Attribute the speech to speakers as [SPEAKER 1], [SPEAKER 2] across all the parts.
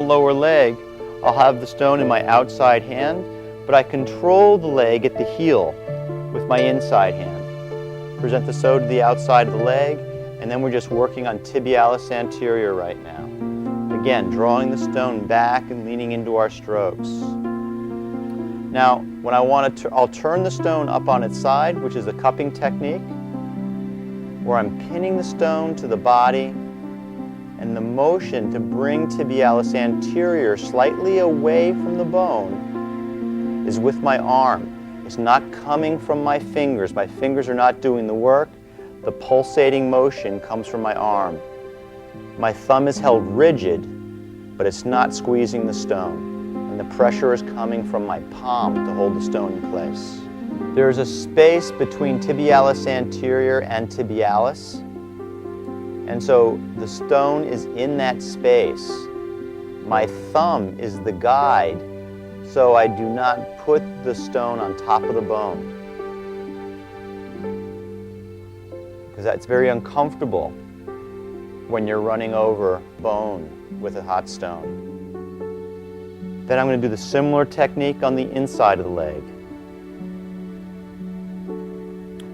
[SPEAKER 1] lower leg, I'll have the stone in my outside hand, but I control the leg at the heel with my inside hand. Present the toe to the outside of the leg, and then we're just working on tibialis anterior right now. Again, drawing the stone back and leaning into our strokes. Now, when I want to, I'll turn the stone up on its side, which is a cupping technique, where I'm pinning the stone to the body, and the motion to bring tibialis anterior slightly away from the bone is with my arm. It's not coming from my fingers. My fingers are not doing the work. The pulsating motion comes from my arm. My thumb is held rigid, but it's not squeezing the stone. And the pressure is coming from my palm to hold the stone in place. There's a space between tibialis anterior and tibialis. And so the stone is in that space. My thumb is the guide, so I do not put the stone on top of the bone, because that's very uncomfortable when you're running over bone with a hot stone. Then I'm going to do the similar technique on the inside of the leg.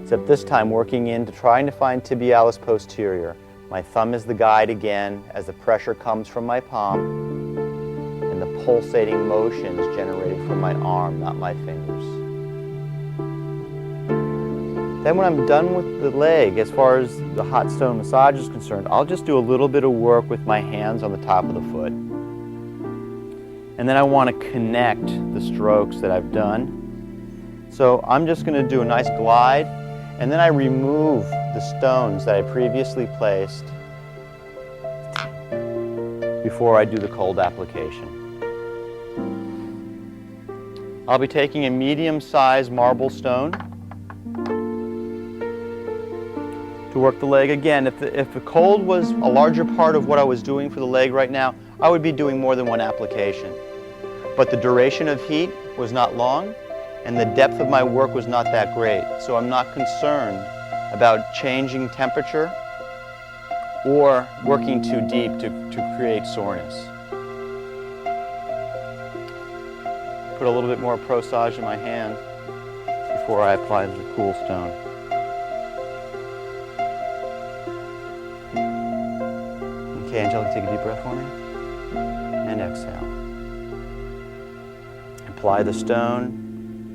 [SPEAKER 1] Except this time working into trying to find tibialis posterior. My thumb is the guide again as the pressure comes from my palm and the pulsating motion is generated from my arm, not my fingers. Then when I'm done with the leg, as far as the hot stone massage is concerned, I'll just do a little bit of work with my hands on the top of the foot. And then I want to connect the strokes that I've done. So I'm just going to do a nice glide, and then I remove the stones that I previously placed before I do the cold application. I'll be taking a medium-sized marble stone to work the leg. Again, if the cold was a larger part of what I was doing for the leg right now, I would be doing more than one application. But the duration of heat was not long, and the depth of my work was not that great, so I'm not concerned about changing temperature or working too deep to create soreness. Put a little bit more prosage in my hand before I apply the cool stone. Okay, Angelica, take a deep breath for me. And exhale. Apply the stone,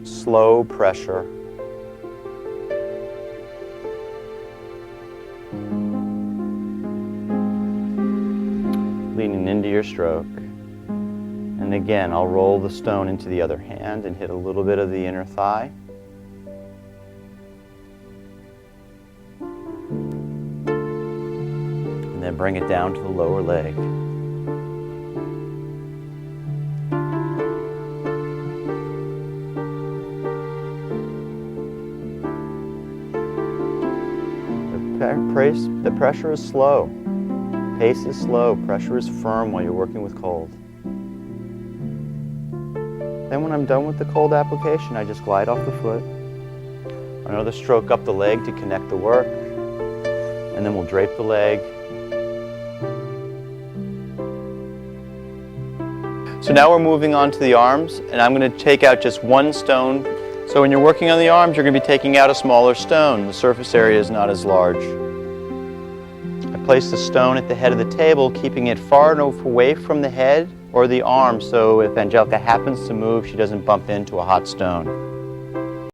[SPEAKER 1] slow pressure. Leaning into your stroke. And again, I'll roll the stone into the other hand and hit a little bit of the inner thigh. And then bring it down to the lower leg. The pressure is slow. Pace is slow. Pressure is firm while you're working with cold. Then when I'm done with the cold application, I just glide off the foot. Another stroke up the leg to connect the work. And then we'll drape the leg. So now we're moving on to the arms, and I'm going to take out just one stone. So when you're working on the arms, you're going to be taking out a smaller stone. The surface area is not as large. I place the stone at the head of the table, keeping it far enough away from the head or the arm so if Angelica happens to move, she doesn't bump into a hot stone.